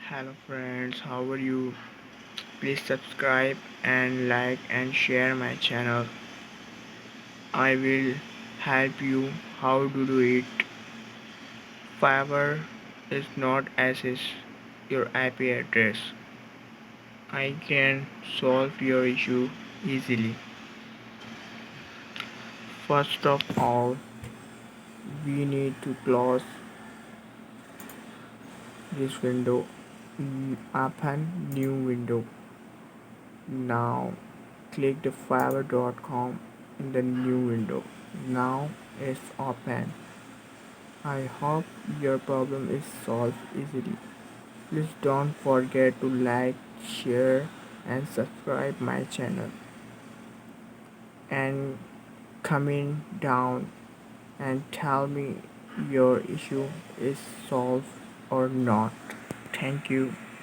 Hello friends, how are you? Please subscribe and like and share my channel. I will help you how to do it. Fiverr is not access your IP address. I can solve your issue easily. First of all, we need to close this window. Open new window. Now click the fiverr.com in the new window. Now it's open. I hope your problem is solved easily. Please don't forget to like, share and subscribe my channel and comment down and tell me your issue is solved or not. Thank you.